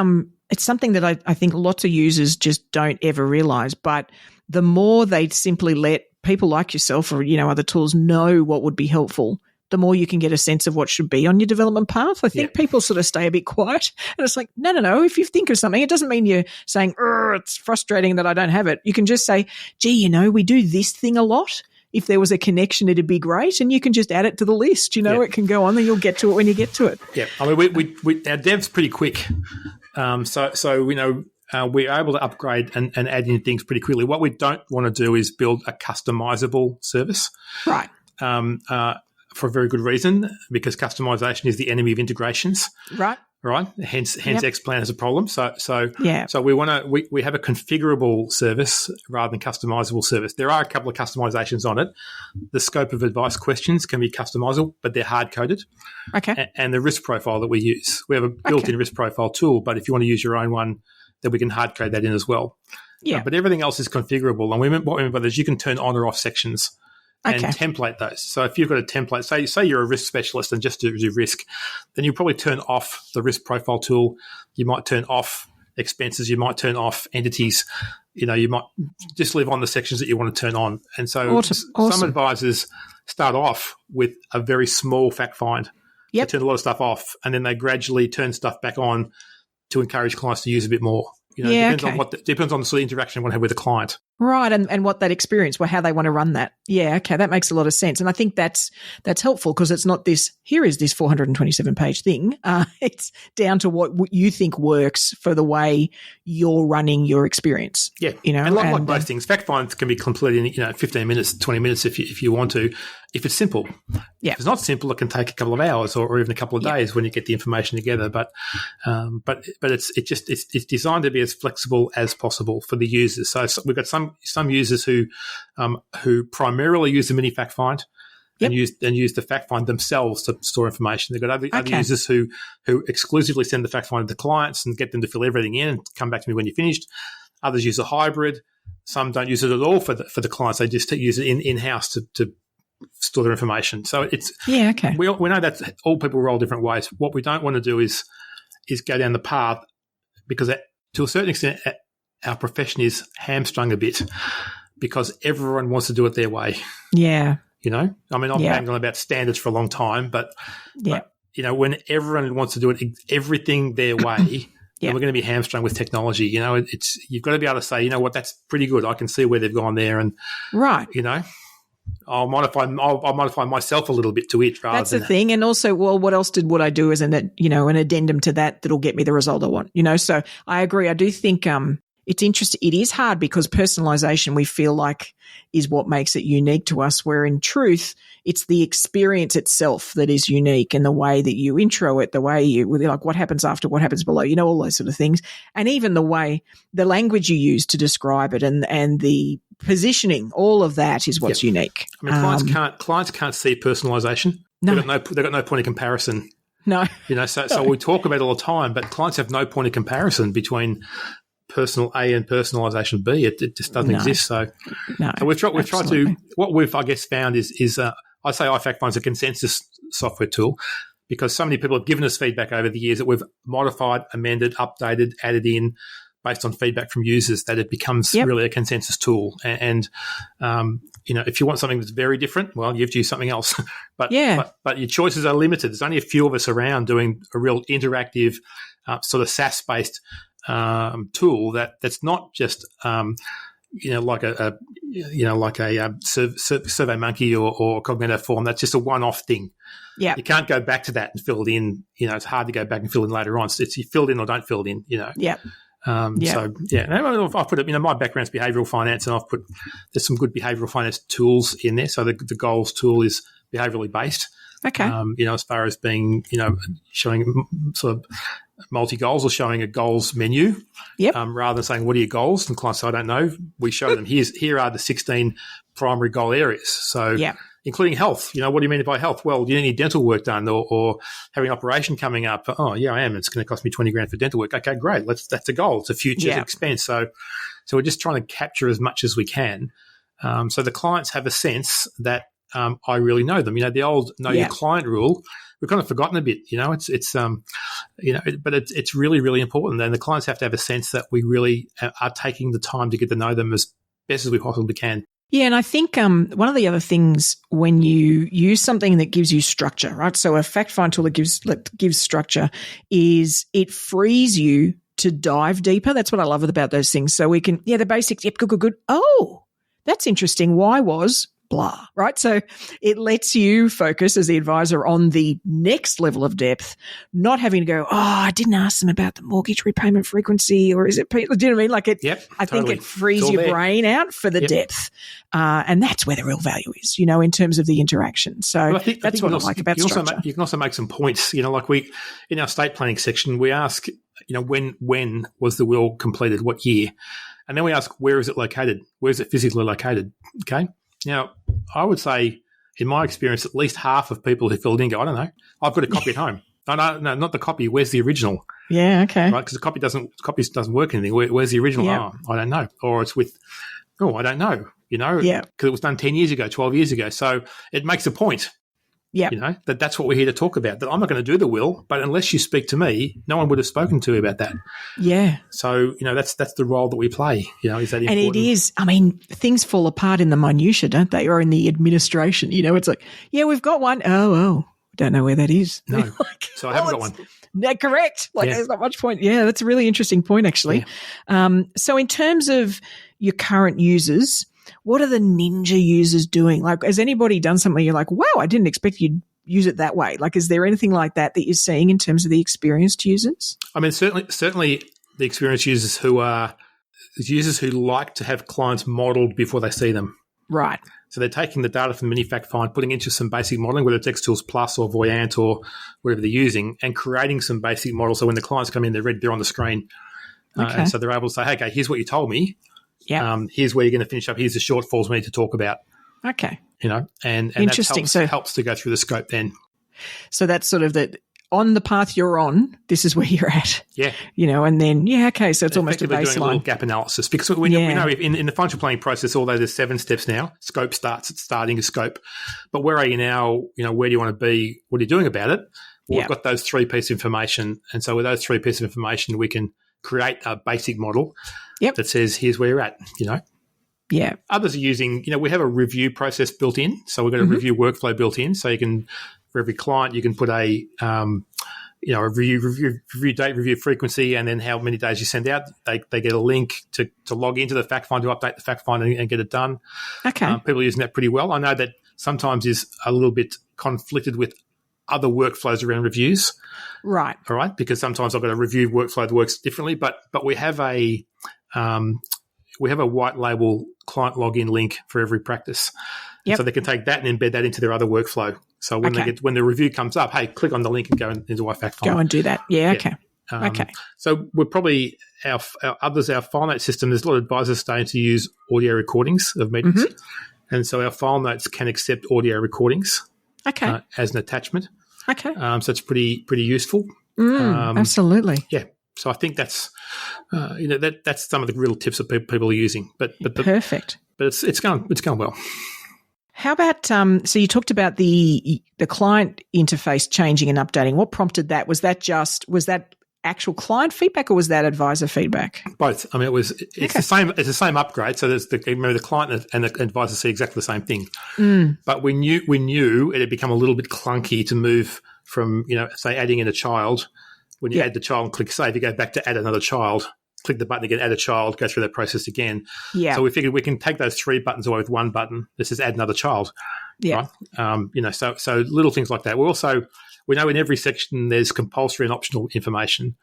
it's something that I think lots of users just don't ever realize, but the more they simply let people like yourself or, other tools know what would be helpful, the more you can get a sense of what should be on your development path. I think people sort of stay a bit quiet, and it's like, no. If you think of something, it doesn't mean you're saying, it's frustrating that I don't have it. You can just say, gee, we do this thing a lot. if there was a connection, it'd be great. And you can just add it to the list. It can go on and you'll get to it when you get to it. Yeah. I mean, our dev's pretty quick. So we're able to upgrade and add in things pretty quickly. What we don't want to do is build a customizable service. Right. For a very good reason, because customization is the enemy of integrations. Right. Right. Hence, Xplan is a problem. So we have a configurable service rather than customizable service. There are a couple of customizations on it. The scope of advice questions can be customizable, but they're hard coded. Okay. And the risk profile that we use, we have a built-in risk profile tool. But if you want to use your own one, then we can hard code that in as well. Yeah. But everything else is configurable. And what we mean by that is you can turn on or off sections. And template those. So if you've got a template, say you're a risk specialist and just do risk, then you probably turn off the risk profile tool. You might turn off expenses. You might turn off entities. You might just leave on the sections that you want to turn on. And so some advisors start off with a very small fact find. Yep. They turn a lot of stuff off, and then they gradually turn stuff back on to encourage clients to use a bit more. Depends on the sort of interaction you want to have with a client. Right, and what that experience, how they want to run that. Yeah, okay, that makes a lot of sense. And I think that's helpful because it's not here is this 427-page thing. It's down to what you think works for the way you're running your experience. Yeah, and like most things, fact finds can be completed in 15 minutes, 20 minutes if you want to, if it's simple. Yeah. If it's not simple, it can take a couple of hours or even a couple of days when you get the information together. But it's designed to be as flexible as possible for the users. So we've got some users who primarily use the mini fact find and use the fact find themselves to store information. They've got other users who exclusively send the fact find to clients and get them to fill everything in and come back to me when you're finished. Others use a hybrid. Some don't use it at all for the clients. They just use it in-house to store their information. So it's we know that all people roll different ways. What we don't want to do is go down the path because to a certain extent our profession is hamstrung a bit because everyone wants to do it their way. Yeah. I mean, I've banged on about standards for a long time, but when everyone wants to do it everything their way, then we're going to be hamstrung with technology. You've got to be able to say, that's pretty good. I can see where they've gone there, and I'll modify myself a little bit to it. That's the thing, and also, what else would I do as an addendum to that'll get me the result I want? So I agree. I do think it's interesting. It is hard because personalization we feel like is what makes it unique to us, where in truth, it's the experience itself that is unique and the way that you intro it, the way what happens after, what happens below, all those sort of things. And even the language you use to describe it and the positioning, all of that is what's unique. I mean, clients can't see personalization. No. They've got no point of comparison. No. So we talk about it all the time, but clients have no point of comparison between personal A and personalization B. It just doesn't exist. So we've tried to. What we've found is I say iFactFind is a consensus software tool because so many people have given us feedback over the years that we've modified, amended, updated, added in based on feedback from users that it becomes really a consensus tool. And if you want something that's very different, well, you have to use something else. But your choices are limited. There's only a few of us around doing a real interactive sort of SaaS-based tool that's not just like a Survey Monkey or Cognito Form. That's just a one-off thing. Yeah, you can't go back to that and fill it in. It's hard to go back and fill in later on. It's you fill it in or don't fill it in. Yeah. So I've put it. My background's behavioural finance, and there's some good behavioural finance tools in there. So the goals tool is behaviourally based. Okay. As far as being, showing sort of multi-goals or showing a goals menu. Yep. Rather than saying, what are your goals? And clients say, I don't know. We show them, here are the 16 primary goal areas. So including health. What do you mean by health? Well, do you need dental work done or having an operation coming up? Oh, yeah, I am. It's going to cost me $20,000 for dental work. Okay, great. That's a goal. It's a future expense. So we're just trying to capture as much as we can. So the clients have a sense that I really know them. The old know your client rule, we've kind of forgotten a bit. But it's really, really important. And the clients have to have a sense that we really are taking the time to get to know them as best as we possibly can. Yeah, and I think one of the other things when you use something that gives you structure, right? So a fact find tool that gives structure is it frees you to dive deeper. That's what I love about those things. So we can, the basics, yep, good. Oh, that's interesting. Why was blah, right? So it lets you focus as the advisor on the next level of depth, not having to go, I didn't ask them about the mortgage repayment frequency, or is it, do you know what I mean? Like I think it frees your brain out for the depth. And that's where the real value is, in terms of the interaction. So that's what I like about structure. You can also make some points, like in our estate planning section, we ask, when was the will completed, what year? And then we ask, where is it located? Where is it physically located? Okay. Now, I would say, in my experience, at least half of people who filled in go, I don't know. I've got a copy at home. No, not the copy. Where's the original? Yeah, okay. Right, because the copy doesn't work anything. Where's the original? Yep. I don't know. Or it's with, I don't know. Because it was done 10 years ago, 12 years ago. So it makes a point. Yeah, that's what we're here to talk about. That I'm not going to do the will, but unless you speak to me, no one would have spoken to you about that. Yeah. So that's the role that we play. Is that important? And it is. I mean, things fall apart in the minutiae, don't they? Or in the administration. It's like, we've got one. Oh, don't know where that is. No. So I haven't got one. No, correct. There's not much point. Yeah, that's a really interesting point, actually. Yeah. So in terms of your current users, what are the ninja users doing? Has anybody done something you're like, wow, I didn't expect you'd use it that way? Is there anything like that you're seeing in terms of the experienced users? I mean, certainly the experienced users who like to have clients modeled before they see them. Right. So they're taking the data from the iFactFind, putting into some basic modeling, whether it's XTools Plus or Voyant or whatever they're using, and creating some basic models. So when the clients come in, they're ready, they're on the screen. Okay. And so they're able to say, hey, okay, here's what you told me. Yeah. Here's where you're going to finish up. Here's the shortfalls we need to talk about. Okay. And interesting. That helps to go through the scope then. So that's sort of on the path you're on, this is where you're at. Yeah. And then, okay, so it's almost a baseline. Doing a little gap analysis, because we know in the financial planning process, although there's 7 steps now, scope starts at starting a scope. But where are you now? Where do you want to be? What are you doing about it? Well, we've got those 3 pieces of information. And so with those 3 pieces of information, we can create a basic model that says, here's where you're at, Yeah. Others are using, we have a review process built in. So we've got a review workflow built in. So you can, for every client, you can put a review date, review frequency, and then how many days you send out. They get a link to log into the fact find, to update the fact find and get it done. Okay. People are using that pretty well. I know that sometimes is a little bit conflicted with other workflows around reviews. Right. All right. Because sometimes I've got a review workflow that works differently, but we have a white label client login link for every practice. Yep. So they can take that and embed that into their other workflow. So when when the review comes up, hey, click on the link and go into iFactFind. Go and do that. Yeah. Okay. Okay. So we're probably our file note system. There's a lot of advisors starting to use audio recordings of meetings, and so our file notes can accept audio recordings. Okay. As an attachment. Okay. So it's pretty useful. Absolutely. Yeah. So I think that's that's some of the real tips that people are using. But perfect. But it's going well. How about so you talked about the client interface changing and updating. What prompted that? Was that actual client feedback, or was that advisor feedback? Both. I mean, it's the same upgrade. So remember the client and the advisor see exactly the same thing. But we knew it had become a little bit clunky to move from, say adding in a child. When you add the child and click save, you go back to add another child, click the button again, add a child, go through that process again. Yeah. So we figured we can take those 3 buttons away with 1 button. This is add another child. Yeah. Right? So little things like that. We know in every section there's compulsory and optional information,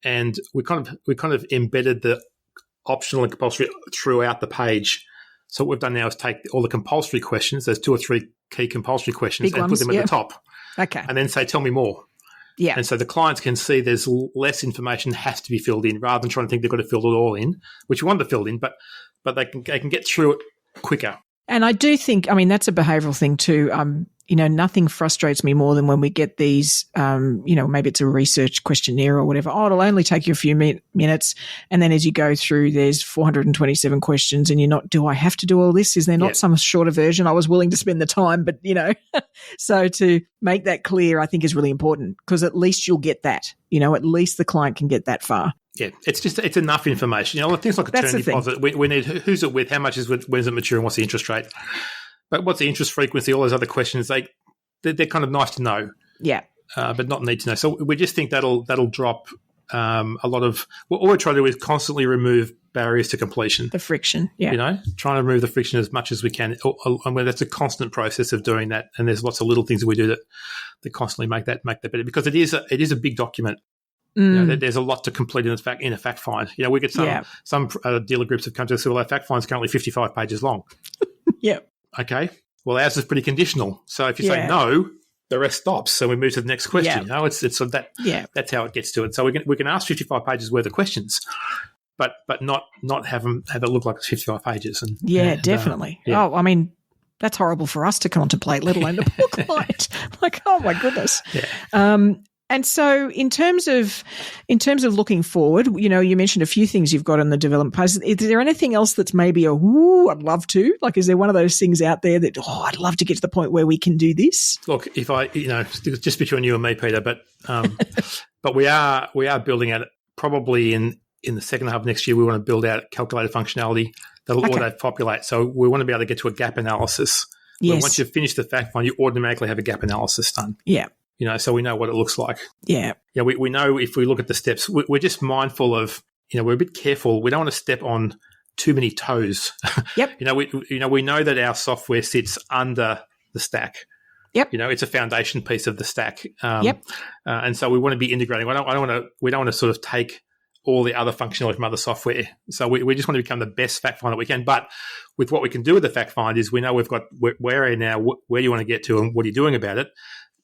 and we kind of embedded the optional and compulsory throughout the page. So what we've done now is take all the compulsory questions, there's 2 or 3 key compulsory questions, and put them at the top. Okay. And then say, tell me more. Yeah. And so the clients can see there's less information has to be filled in, rather than trying to think they've got to fill it all in, which you want to fill in, but they can get through it quicker. And I do think, that's a behavioural thing too. Nothing frustrates me more than when we get these, maybe it's a research questionnaire or whatever. Oh, it'll only take you a few minutes. And then as you go through, there's 427 questions and do I have to do all this? Is there not some shorter version? I was willing to spend the time, but, so to make that clear, I think is really important, because at least you'll get that, at least the client can get that far. Yeah, it's enough information. Things like a term deposit, we need who's it with, how much is it, when's it mature, and what's the interest rate. But what's the interest frequency, all those other questions, they're kind of nice to know. Yeah. But not need to know. So we just think that'll drop a lot of – all we're trying to do is constantly remove barriers to completion. The friction, yeah. Trying to remove the friction as much as we can. I mean, that's a constant process of doing that, and there's lots of little things that we do that constantly make that better, because it is a big document. There's a lot to complete in a fact find. We get some dealer groups have come to us and say, well, our fact find is currently 55 pages long. Yeah. Okay. Well, ours is pretty conditional. So if you say no, the rest stops. So we move to the next question. It's sort of that. Yeah. That's how it gets to it. So we can ask 55 pages worth of questions, but not have it look like it's 55 pages. And definitely. Oh, I mean, that's horrible for us to contemplate, let alone the poor client. Like, oh my goodness. Yeah. And so in terms of looking forward, you mentioned a few things you've got in the development phase. Is there anything else that's maybe I'd love to? Like, is there one of those things out there that, I'd love to get to the point where we can do this? Look, if just between you and me, Peter, but we are building out probably in the second half of next year, we want to build out calculator functionality that'll auto-populate. So we want to be able to get to a gap analysis. Yes. Once you've finished the fact find, you automatically have a gap analysis done. Yeah. So we know what it looks like. Yeah. Yeah, we know if we look at the steps, we're just mindful of, we're a bit careful. We don't want to step on too many toes. Yep. We know that our software sits under the stack. Yep. It's a foundation piece of the stack. Yep. And so we want to be integrating. We don't want to sort of take all the other functionality from other software. So we just want to become the best fact find that we can. But with what we can do with the fact find is we know we've got where are you now, where do you want to get to, and what are you doing about it?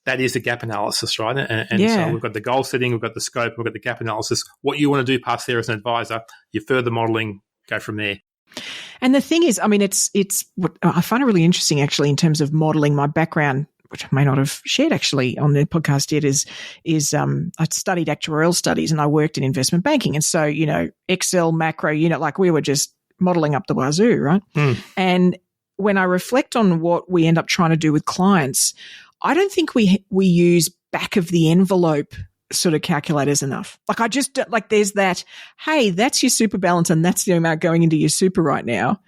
That is the gap analysis, right? And so we've got the goal setting, we've got the scope, we've got the gap analysis. What you want to do past there as an advisor, your further modelling, go from there. And the thing is, I mean, it's what I find it really interesting actually in terms of modelling. My background, which I may not have shared actually on the podcast yet, is I studied actuarial studies and I worked in investment banking. And so, Excel, macro, like we were just modelling up the wazoo, right? And when I reflect on what we end up trying to do with clients, I don't think we use back of the envelope sort of calculators enough. Like I just like there's that, hey, that's your super balance and that's the amount going into your super right now.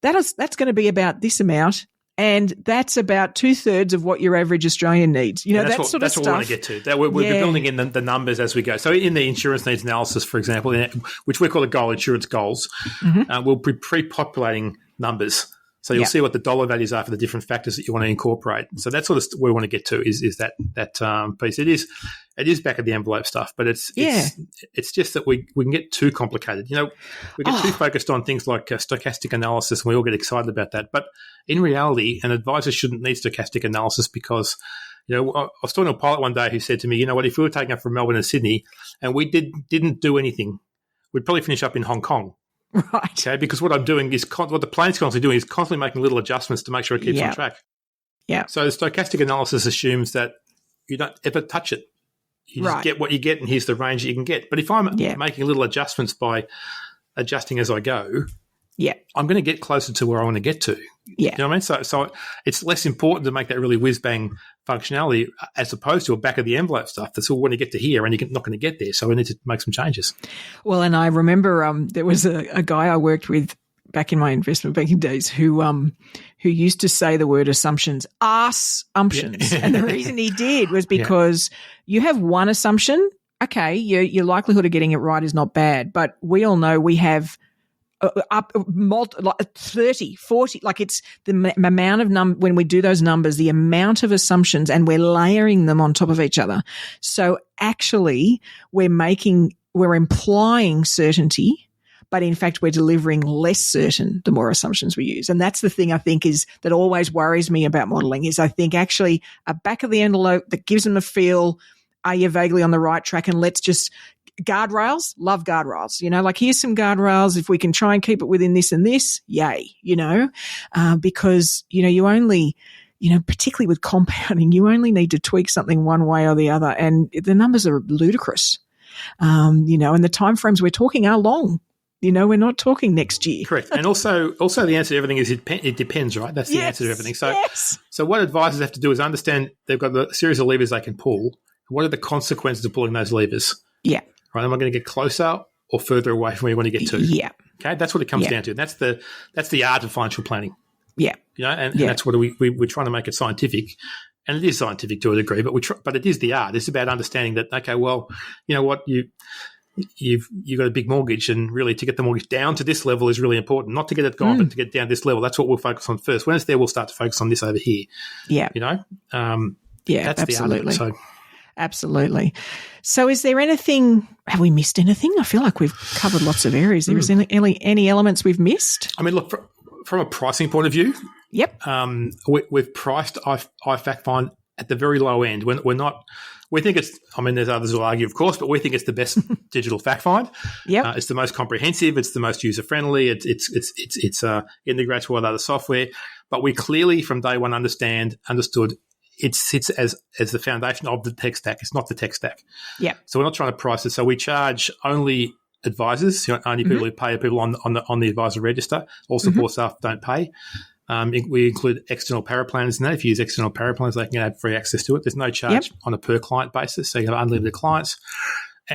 That's going to be about this amount, and that's about 2/3 of what your average Australian needs. That sort of stuff. That's what we want to get to. That we're building in the numbers as we go. So in the insurance needs analysis, for example, which we call the insurance goals, we'll be pre-populating numbers. So you'll see what the dollar values are for the different factors that you want to incorporate. So that's what we want to get to is that piece. It is back of the envelope stuff, but it's just that we can get too complicated. We get too focused on things like stochastic analysis, and we all get excited about that. But in reality, an advisor shouldn't need stochastic analysis because, I was talking to a pilot one day who said to me, if we were taking up from Melbourne and Sydney and we didn't do anything, we'd probably finish up in Hong Kong. Right. Okay, because what I'm doing is what the plane's constantly doing is constantly making little adjustments to make sure it keeps on track. Yeah. So the stochastic analysis assumes that you don't ever touch it. You just get what you get, and here's the range that you can get. But if I'm making little adjustments by adjusting as I go, I'm going to get closer to where I want to get to. Yeah. You know what I mean? So it's less important to make that really whiz-bang functionality as opposed to a back-of-the-envelope stuff that's all when you get to here and you're not going to get there. So we need to make some changes. Well, and I remember there was a guy I worked with back in my investment banking days who used to say the word assumptions, arse-umptions. Yeah. And the reason he did was because you have one assumption, okay, your likelihood of getting it right is not bad, but we all know we have up 30, 40, like it's the amount of when we do those numbers, the amount of assumptions, and we're layering them on top of each other. So actually we're implying certainty, but in fact we're delivering less certain the more assumptions we use. And that's the thing I think is that always worries me about modeling is I think actually a back of the envelope that gives them a feel, are you vaguely on the right track, and let's just guardrails, love guardrails, like here's some guardrails. If we can try and keep it within this and this, yay, because, you only, particularly with compounding, you only need to tweak something one way or the other. And the numbers are ludicrous, and the timeframes we're talking are long. We're not talking next year. Correct. And also the answer to everything is it depends, right? That's the answer to everything. So what advisors have to do is understand they've got a series of levers they can pull. What are the consequences of pulling those levers? Yeah. Right, am I going to get closer or further away from where you want to get to? Yeah. Okay, that's what it comes down to. And that's the art of financial planning. Yeah. And that's what we're trying to make it scientific. And it is scientific to a degree, but it is the art. It's about understanding that, okay, well, you know what, you've got a big mortgage, and really to get the mortgage down to this level is really important. Not to get it gone, but to get down to this level. That's what we'll focus on first. When it's there, we'll start to focus on this over here. Yeah. That's absolutely. the argument. So. Absolutely. So is there anything, have we missed anything? I feel like we've covered lots of areas. There is any elements we've missed? I mean, look, from a pricing point of view, yep, we've priced iFactFind at the very low end. We think it's, I mean, there's others who will argue, of course, but we think it's the best digital fact find. Yep. It's the most comprehensive. It's the most user-friendly. It's integrates with other software. But we clearly, from day one, understood it sits as the foundation of the tech stack. It's not the tech stack. Yeah. So we're not trying to price it. So we charge only advisors, only people who pay people on the advisor register. All support staff don't pay. We include external paraplanners in that. If you use external paraplanners, they can have free access to it. There's no charge on a per client basis, so you have unlimited clients.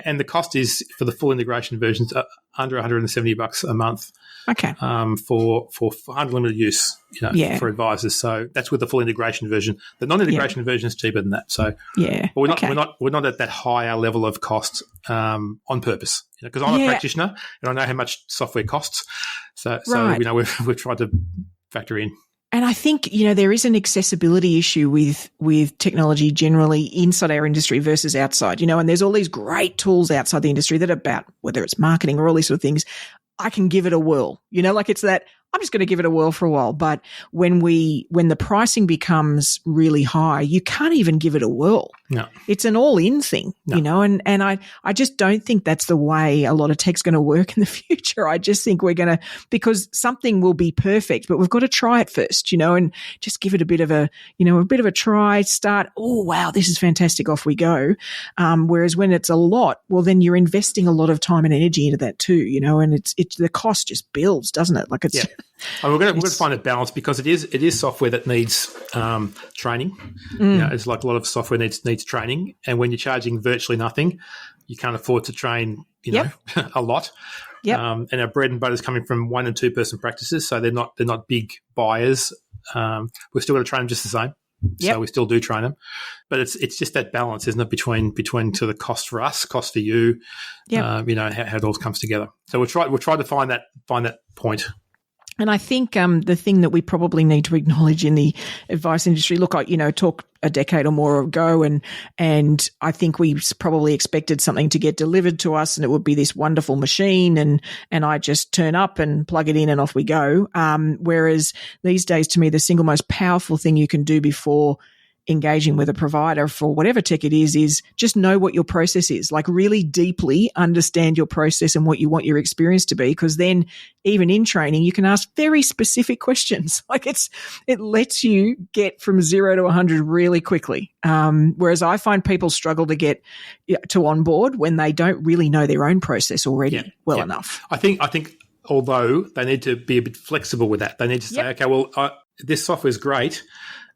And the cost is for the full integration versions under $170 a month. Okay. For unlimited use, for advisors. So that's with the full integration version. The non-integration version is cheaper than that. So but we're not at that higher level of cost on purpose. Because I'm a practitioner and I know how much software costs. So we've tried to factor in. And I think, there is an accessibility issue with technology generally inside our industry versus outside, and there's all these great tools outside the industry that are about whether it's marketing or all these sort of things. I can give it a whirl, it's that I'm just going to give it a whirl for a while. But when the pricing becomes really high, you can't even give it a whirl. No. It's an all-in thing, and I just don't think that's the way a lot of tech's going to work in the future. I just think we're going to, because something will be perfect, but we've got to try it first, and just give it a bit of a try, start, oh, wow, this is fantastic, off we go. Whereas when it's a lot, well, then you're investing a lot of time and energy into that too, and it's the cost just builds, doesn't it? Like it's... Yeah. We're going to find a balance because it is software that needs training. It's like a lot of software needs training, and when you're charging virtually nothing, you can't afford to train. A lot. Yep. And our bread and butter is coming from 1 and 2 person practices, so they're not big buyers. We're still going to train them just the same. Yep. So we still do train them, but it's just that balance, isn't it, between to the cost for us, cost for you. How it all comes together. So we'll try to find that point. And I think the thing that we probably need to acknowledge in the advice industry, look, I talk a decade or more ago, and I think we probably expected something to get delivered to us, and it would be this wonderful machine, and I just turn up and plug it in and off we go. Whereas these days, to me, the single most powerful thing you can do before engaging with a provider for whatever tech it is just know what your process is, like really deeply understand your process and what you want your experience to be, because then even in training, you can ask very specific questions. Like it lets you get from 0 to 100 really quickly. Whereas I find people struggle to get to onboard when they don't really know their own process already enough. I think although they need to be a bit flexible with that, they need to say, okay, well, this software is great,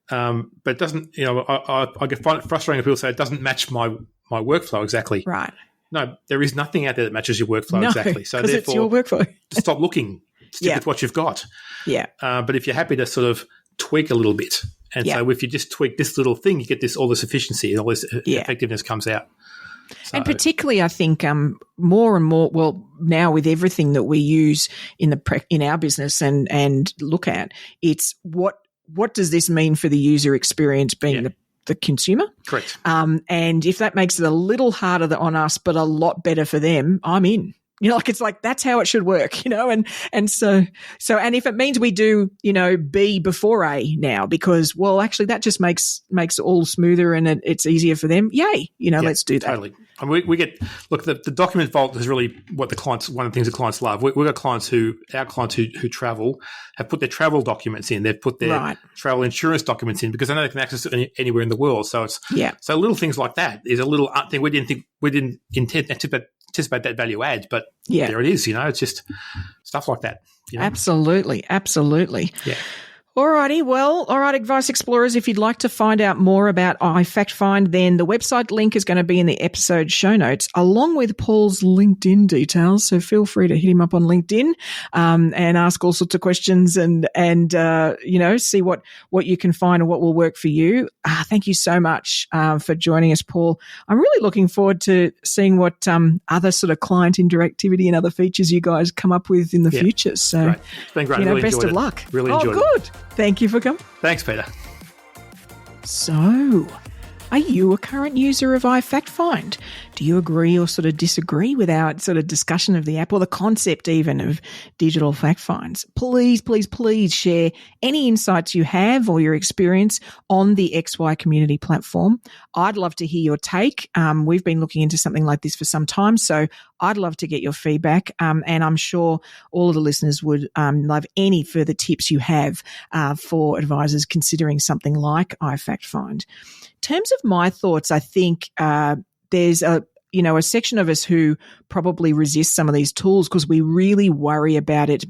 but it doesn't, I find it frustrating when people say it doesn't match my workflow exactly. Right. No, there is nothing out there that matches your workflow exactly. So therefore, it's your workflow. Stop looking. Stick with what you've got. Yeah. But if you're happy to sort of tweak a little bit, and so if you just tweak this little thing, you get all this efficiency and all this effectiveness comes out. So. And particularly, I think more and more, well, now with everything that we use in our business and look at, it's what does this mean for the user experience being the consumer? Correct. And if that makes it a little harder on us, but a lot better for them, I'm in. It's like that's how it should work, and so if it means we do, B before A now, because well, actually that just makes it all smoother and it's easier for them. Yay, let's do that. Totally. And we get the document vault is really what one of the things that clients love. We've got our clients who travel have put their travel documents in. They've put their travel insurance documents in because they know they can access it anywhere in the world. So it's so little things like that is a little thing we didn't anticipate that value add, but there it is. It's just stuff like that. Absolutely. Yeah. Alrighty, well, all right, Advice Explorers, if you'd like to find out more about iFactFind, then the website link is going to be in the episode show notes, along with Paul's LinkedIn details. So feel free to hit him up on LinkedIn and ask all sorts of questions and see what you can find and what will work for you. Thank you so much for joining us, Paul. I'm really looking forward to seeing what other sort of client interactivity and other features you guys come up with in the future. So, great. It's been great. Really best of luck. Really enjoyed it. Good. Thank you for coming. Thanks, Peter. So, are you a current user of iFactFind? Do you agree or sort of disagree with our sort of discussion of the app or the concept even of digital fact finds? Please, please, please share any insights you have or your experience on the XY community platform. I'd love to hear your take. We've been looking into something like this for some time, so I'd love to get your feedback. And I'm sure all of the listeners would love any further tips you have for advisors considering something like iFactFind. In terms of my thoughts, I think there's a section of us who probably resist some of these tools because we really worry about it,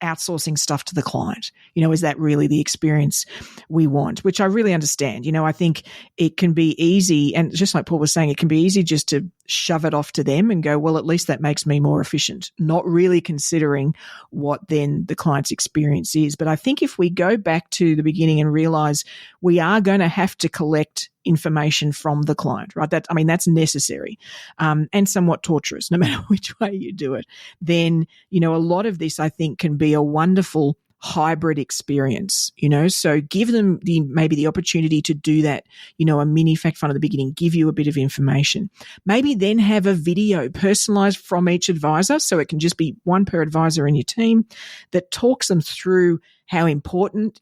outsourcing stuff to the client. Is that really the experience we want? Which I really understand. I think it can be easy, and just like Paul was saying, it can be easy just to shove it off to them and go, well, at least that makes me more efficient, not really considering what then the client's experience is. But I think if we go back to the beginning and realize we are going to have to collect information from the client, right? That's necessary and somewhat torturous, no matter which way you do it. Then, a lot of this, I think, can be a wonderful hybrid experience, so give them maybe the opportunity to do that, a mini fact find at the beginning, give you a bit of information, maybe then have a video personalized from each advisor. So it can just be one per advisor in your team that talks them through how important,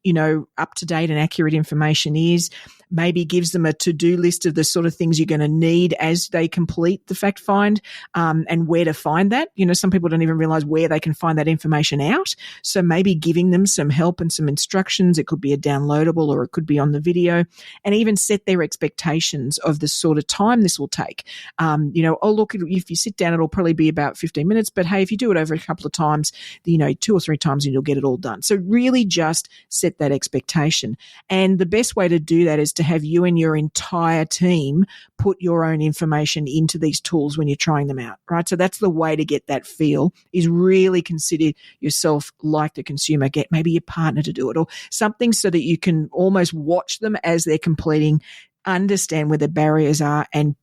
up to date and accurate information is, maybe gives them a to-do list of the sort of things you're going to need as they complete the fact find, and where to find that. Some people don't even realize where they can find that information out. So maybe giving them some help and some instructions. It could be a downloadable or it could be on the video, and even set their expectations of the sort of time this will take. Look, if you sit down, it'll probably be about 15 minutes, but hey, if you do it over a couple of times, 2 or 3 times, and you'll get it all done. So really just set that expectation. And the best way to do that is to have you and your entire team put your own information into these tools when you're trying them out, right? So that's the way to get that feel, is really consider yourself like the consumer, get maybe your partner to do it or something so that you can almost watch them as they're completing, understand where the barriers are, and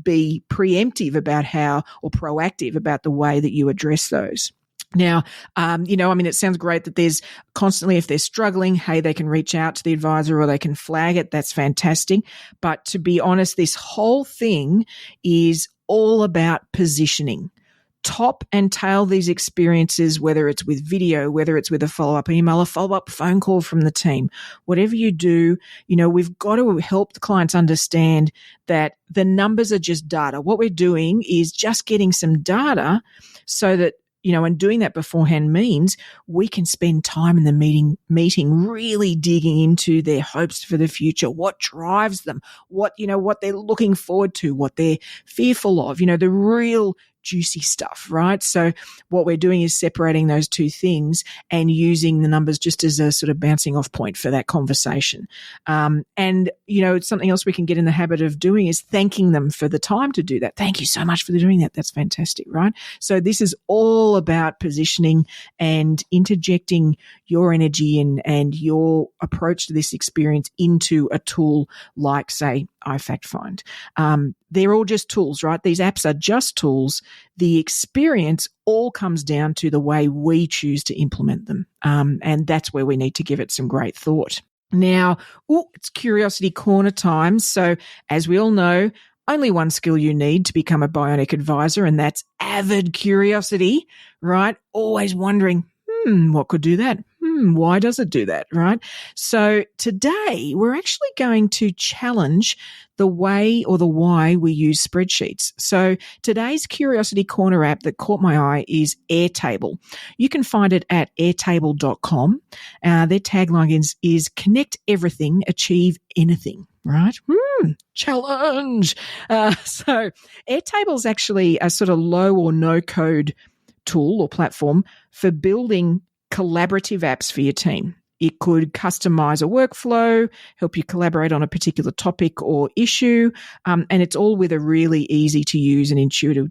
be preemptive about or proactive about the way that you address those. Now, it sounds great that there's constantly, if they're struggling, hey, they can reach out to the advisor or they can flag it. That's fantastic. But to be honest, this whole thing is all about positioning. Top and tail these experiences, whether it's with video, whether it's with a follow-up email, a follow-up phone call from the team. Whatever you do, we've got to help the clients understand that the numbers are just data. What we're doing is just getting some data so that and doing that beforehand means we can spend time in the meeting really digging into their hopes for the future, what drives them, what they're looking forward to, what they're fearful of, the real juicy stuff, right? So what we're doing is separating those two things and using the numbers just as a sort of bouncing off point for that conversation. It's something else we can get in the habit of doing is thanking them for the time to do that. Thank you so much for doing that. That's fantastic, right? So this is all about positioning and interjecting your energy and your approach to this experience into a tool like, say, iFactFind. They're all just tools, right? These apps are just tools. The experience all comes down to the way we choose to implement them. And that's where we need to give it some great thought. Now, it's Curiosity Corner time. So as we all know, only one skill you need to become a bionic advisor, and that's avid curiosity, right? Always wondering, what could do that? Why does it do that, right? So today we're actually going to challenge the way or the why we use spreadsheets. So today's Curiosity Corner app that caught my eye is Airtable. You can find it at airtable.com. Their tagline is connect everything, achieve anything. Right? Challenge. So Airtable is actually a sort of low or no code tool or platform for building collaborative apps for your team. It could customize a workflow, help you collaborate on a particular topic or issue, and it's all with a really easy to use and intuitive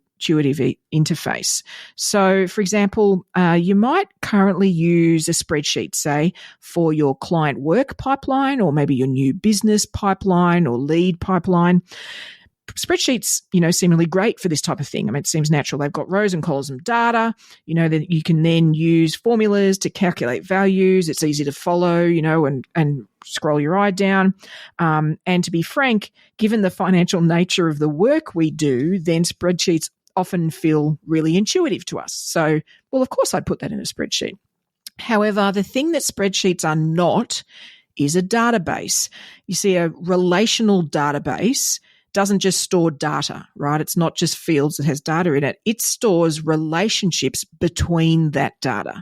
interface. So, for example, you might currently use a spreadsheet, say, for your client work pipeline or maybe your new business pipeline or lead pipeline. Spreadsheets, seemingly great for this type of thing. I mean, it seems natural. They've got rows and columns of data, that you can then use formulas to calculate values. It's easy to follow, and scroll your eye down. And to be frank, given the financial nature of the work we do, then spreadsheets often feel really intuitive to us. So, well, of course I'd put that in a spreadsheet. However, the thing that spreadsheets are not is a database. You see, a relational database doesn't just store data, right? It's not just fields that has data in it. It stores relationships between that data.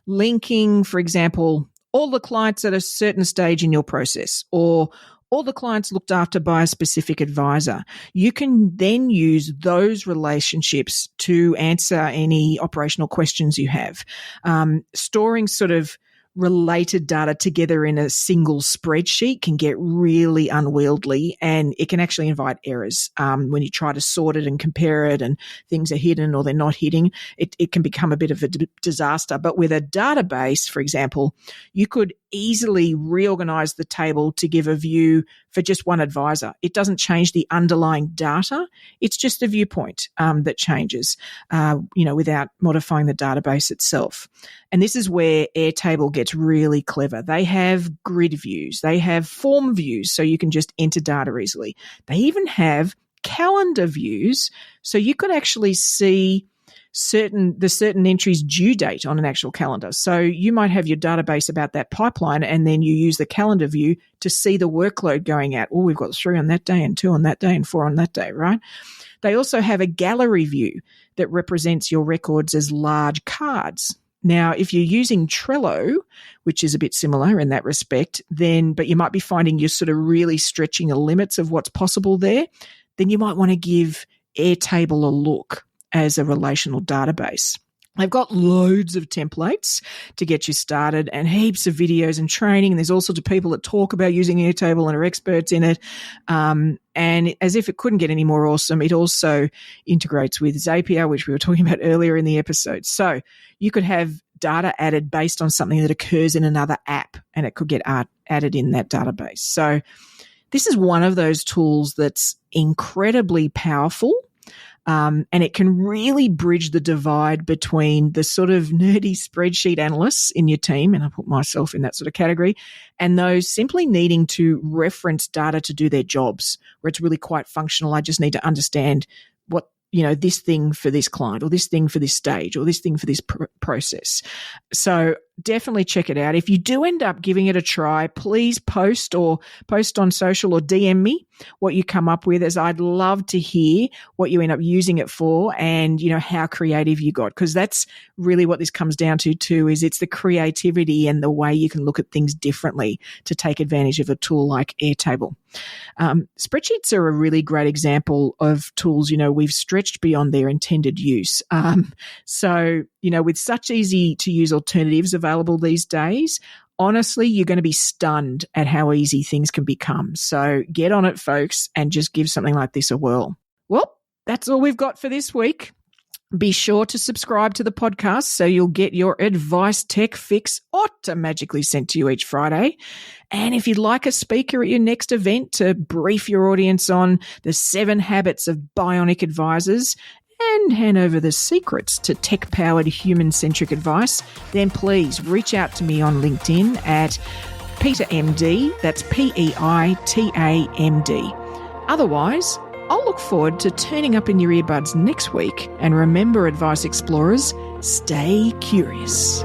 Linking, for example, all the clients at a certain stage in your process, or all the clients looked after by a specific advisor. You can then use those relationships to answer any operational questions you have. Storing sort of related data together in a single spreadsheet can get really unwieldy, and it can actually invite errors when you try to sort it and compare it, and things are hidden or they're not hitting. It can become a bit of a disaster. But with a database, for example, you could easily reorganize the table to give a view for just one advisor. It doesn't change the underlying data. It's just the viewpoint that changes, without modifying the database itself. And this is where Airtable gets really clever. They have grid views. They have form views, so you can just enter data easily. They even have calendar views, so you could actually see certain entries' due date on an actual calendar. So you might have your database about that pipeline, and then you use the calendar view to see the workload going out. Oh, we've got 3 on that day and 2 on that day and 4 on that day, right? They also have a gallery view that represents your records as large cards. Now, if you're using Trello, which is a bit similar in that respect, but you might be finding you're sort of really stretching the limits of what's possible there, then you might want to give Airtable a look as a relational database. They've got loads of templates to get you started and heaps of videos and training. And there's all sorts of people that talk about using Airtable and are experts in it. And as if it couldn't get any more awesome, it also integrates with Zapier, which we were talking about earlier in the episode. So you could have data added based on something that occurs in another app, and it could get added in that database. So this is one of those tools that's incredibly powerful. And it can really bridge the divide between the sort of nerdy spreadsheet analysts in your team, and I put myself in that sort of category, and those simply needing to reference data to do their jobs, where it's really quite functional. I just need to understand what, this thing for this client, or this thing for this stage, or this thing for this process. So definitely check it out. If you do end up giving it a try, please post on social or DM me what you come up with, as I'd love to hear what you end up using it for, and how creative you got, because that's really what this comes down to too, is it's the creativity and the way you can look at things differently to take advantage of a tool like Airtable. Spreadsheets are a really great example of tools, we've stretched beyond their intended use. So, with such easy to use alternatives available these days, honestly, you're going to be stunned at how easy things can become. So get on it, folks, and just give something like this a whirl. Well, that's all we've got for this week. Be sure to subscribe to the podcast so you'll get your AdviceTech fix automatically sent to you each Friday. And if you'd like a speaker at your next event to brief your audience on the 7 habits of bionic advisors and hand over the secrets to tech-powered human-centric advice, then please reach out to me on LinkedIn at Peita MD. That's Peitamd. Otherwise, I'll look forward to turning up in your earbuds next week. And remember, Advice Explorers, stay curious.